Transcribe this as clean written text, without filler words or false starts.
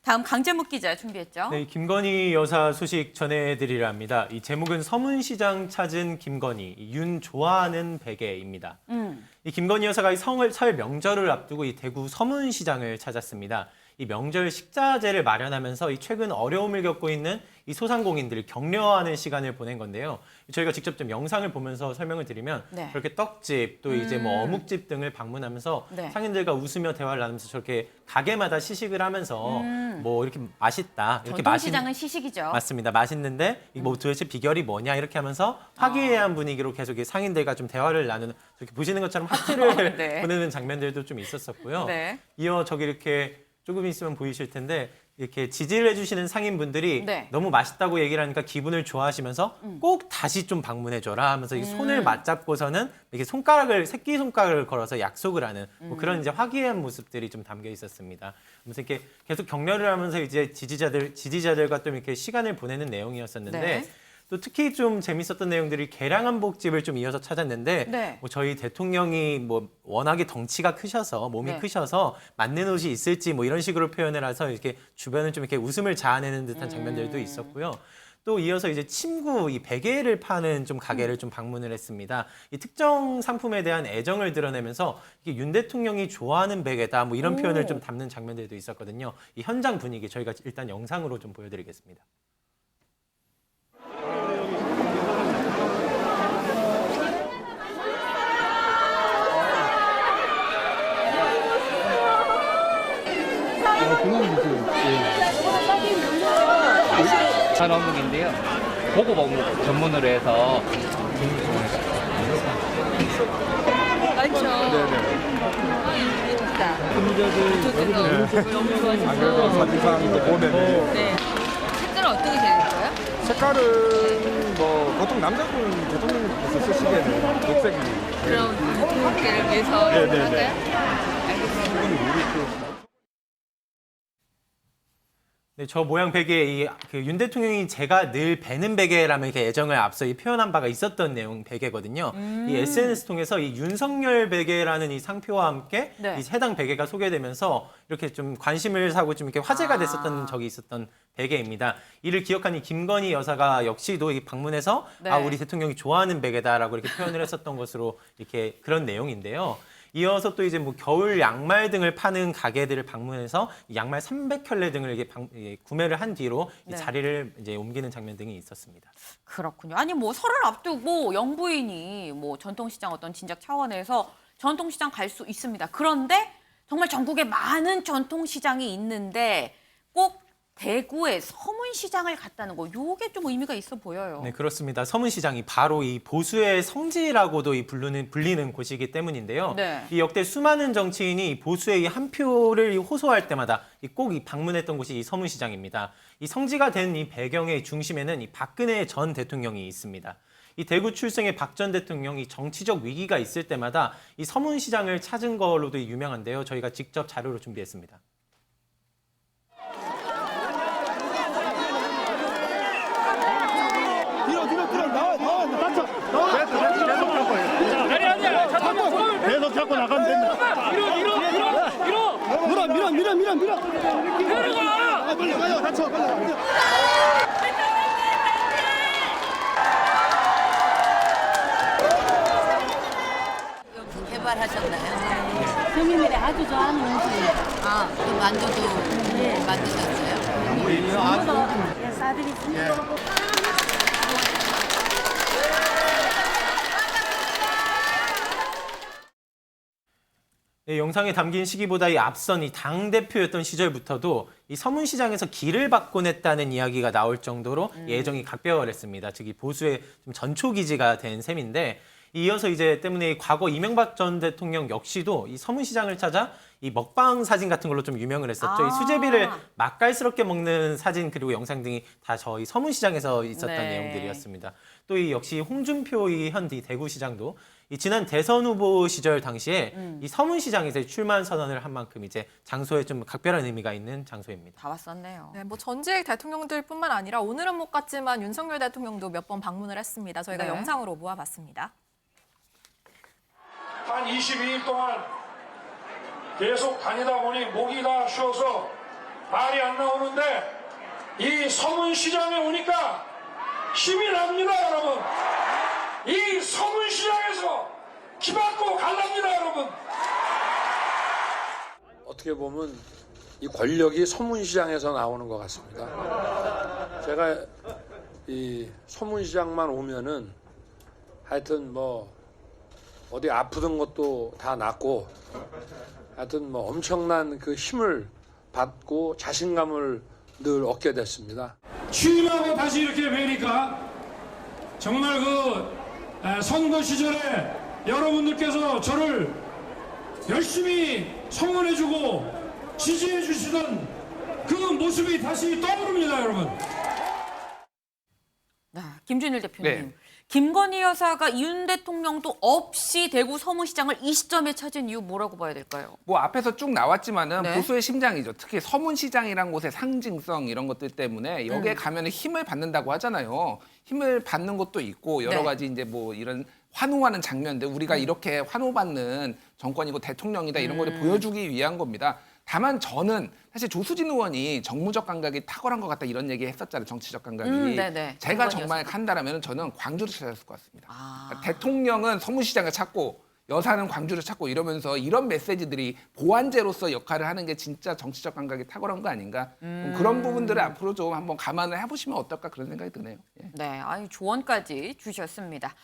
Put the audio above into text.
다음 강재묵 기자 준비했죠? 네, 김건희 여사 소식 전해드리려 합니다. 이 제목은 서문시장 찾은 김건희, 윤 좋아하는 베개입니다. 이 김건희 여사가 설 명절을 앞두고 이 대구 서문시장을 찾았습니다. 이 명절 식자재를 마련하면서 이 최근 어려움을 겪고 있는 이 소상공인들을 격려하는 시간을 보낸 건데요. 저희가 직접 좀 영상을 보면서 설명을 드리면 네. 그렇게 떡집 또 이제 뭐 어묵집 등을 방문하면서 네. 상인들과 웃으며 대화를 나누면서 저렇게 가게마다 시식을 하면서 뭐 이렇게 맛있다 이렇게 전통시장은 시식이죠. 맞습니다. 맛있는데 뭐 도대체 비결이 뭐냐 이렇게 하면서 화기애애한 분위기로 계속 이 상인들과 좀 대화를 나누는 이렇게 보시는 것처럼 하트를 네. 보내는 장면들도 좀 있었었고요. 네. 이어 저기 이렇게 조금 있으면 보이실 텐데 이렇게 지지를 해주시는 상인분들이 네. 너무 맛있다고 얘기를 하니까 기분을 좋아하시면서 꼭 다시 좀 방문해줘라 하면서 이 손을 맞잡고서는 이렇게 새끼 손가락을 걸어서 약속을 하는 뭐 그런 이제 화기애애한 모습들이 좀 담겨 있었습니다. 그래서 이렇게 계속 격려를 하면서 이제 지지자들과 좀 이렇게 시간을 보내는 내용이었었는데 네. 또 특히 좀 재밌었던 내용들이 계량한복집을 좀 이어서 찾았는데 네. 뭐 저희 대통령이 뭐 워낙에 덩치가 크셔서 몸이 네. 크셔서 맞는 옷이 있을지 뭐 이런 식으로 표현을 해서 이렇게 주변을 좀 이렇게 웃음을 자아내는 듯한 장면들도 있었고요. 또 이어서 이제 침구 이 베개를 파는 좀 가게를 좀 방문을 했습니다. 이 특정 상품에 대한 애정을 드러내면서 이게 윤 대통령이 좋아하는 베개다 뭐 이런 표현을 좀 담는 장면들도 있었거든요. 이 현장 분위기 저희가 일단 영상으로 좀 보여드리겠습니다. 산어묵인데요. 고급 어묵 전문으로 해서 그렇죠. 그래도 사진상 보면은 네. 색깔은 어떻게 되는 거예요? 색깔은 뭐 보통 남자분 대통령께서 쓰시기에는 녹색이 그럼 대통령께를 위해서 네네네. 할까요? 알겠습니다. 네, 저 모양 베개 윤 대통령이 제가 늘 베는 베개라면 이렇게 애정을 앞서 표현한 바가 있었던 내용 베개거든요. 이 SNS 통해서 이 윤석열 베개라는 이 상표와 함께 네. 이 해당 베개가 소개되면서 이렇게 좀 관심을 사고 좀 이렇게 화제가 됐었던 적이 있었던 베개입니다. 이를 기억한 이 김건희 여사가 역시도 이 방문해서 네. 우리 대통령이 좋아하는 베개다라고 이렇게 표현을 했었던 것으로 이렇게 그런 내용인데요. 이어서 또 이제 뭐 겨울 양말 등을 파는 가게들을 방문해서 양말 300켤레 등을 이게 구매를 한 뒤로 이 네. 자리를 이제 옮기는 장면 등이 있었습니다. 그렇군요. 아니 뭐 설을 앞두고 영부인이 뭐 전통시장 어떤 진작 차원에서 전통시장 갈 수 있습니다. 그런데 정말 전국에 많은 전통시장이 있는데 꼭 대구의 서문시장을 갔다는 거, 요게 좀 의미가 있어 보여요. 네, 그렇습니다. 서문시장이 바로 이 보수의 성지라고도 불리는 곳이기 때문인데요. 네. 이 역대 수많은 정치인이 이 보수의 이 한 표를 호소할 때마다 꼭 방문했던 곳이 이 서문시장입니다. 이 성지가 된 이 배경의 중심에는 이 박근혜 전 대통령이 있습니다. 이 대구 출생의 박 전 대통령이 정치적 위기가 있을 때마다 이 서문시장을 찾은 걸로도 유명한데요. 저희가 직접 자료로 준비했습니다. 계속 잡고 나가면 된다. 밀어. 내려가. 빨리 가요. 다쳐. 빨리. 개발하셨나요? 서민들이 아주 좋아하는 음식이에요. 아, 그 만두도 만드셨어요? 예, 싸드리겠습니다. 네, 영상에 담긴 시기보다 이 앞선 이 당대표였던 시절부터도 이 서문시장에서 길을 받곤 했다는 이야기가 나올 정도로 예정이 각별했습니다. 즉, 이 보수의 좀 전초기지가 된 셈인데 이어서 이제 때문에 과거 이명박 전 대통령 역시도 이 서문시장을 찾아 이 먹방 사진 같은 걸로 좀 유명을 했었죠. 이 수제비를 맛깔스럽게 먹는 사진 그리고 영상 등이 다 저희 서문시장에서 있었던 네. 내용들이었습니다. 또 이 역시 홍준표 현 대구시장도 이 지난 대선 후보 시절 당시에 이 서문시장에서 출마 선언을 한 만큼 이제 장소에 좀 각별한 의미가 있는 장소입니다. 다 왔었네요. 네, 뭐 전직 대통령들뿐만 아니라 오늘은 못 갔지만 윤석열 대통령도 몇 번 방문을 했습니다. 저희가 네. 영상으로 모아봤습니다. 한 22일 동안 계속 다니다 보니 목이 다 쉬어서 말이 안 나오는데 이 서문시장에 오니까 힘이 납니다, 여러분. 이 서문시장에서 기받고 갈랍니다, 여러분. 어떻게 보면 이 권력이 서문시장에서 나오는 것 같습니다. 제가 이 서문시장만 오면은 하여튼 뭐 어디 아프던 것도 다 낫고 하여튼 뭐 엄청난 그 힘을 받고 자신감을 늘 얻게 됐습니다. 취임하고 다시 이렇게 뵈니까 정말 그 선거 시절에 여러분들께서 저를 열심히 성원해주고 지지해주시던 그 모습이 다시 떠오릅니다, 여러분. 김준일 대표님. 네. 김건희 여사가 윤 대통령도 없이 대구 서문시장을 이 시점에 찾은 이유 뭐라고 봐야 될까요? 뭐 앞에서 쭉 나왔지만은 네. 보수의 심장이죠. 특히 서문시장이란 곳의 상징성 이런 것들 때문에 여기에 가면 힘을 받는다고 하잖아요. 힘을 받는 것도 있고 여러 네. 가지 이제 뭐 이런 환호하는 장면들 우리가 이렇게 환호받는 정권이고 대통령이다 이런 거를 보여주기 위한 겁니다. 다만 저는 사실 조수진 의원이 정무적 감각이 탁월한 것 같다 이런 얘기 했었잖아요. 정치적 감각이. 네네. 제가 김건희 정말 여사. 한다라면 저는 광주를 찾았을 것 같습니다. 아. 그러니까 대통령은 서문시장을 찾고 여사는 광주를 찾고 이러면서 이런 메시지들이 보완제로서 역할을 하는 게 진짜 정치적 감각이 탁월한 거 아닌가. 그런 부분들을 앞으로 좀 한번 감안을 해보시면 어떨까 그런 생각이 드네요. 예. 네, 아유 조언까지 주셨습니다.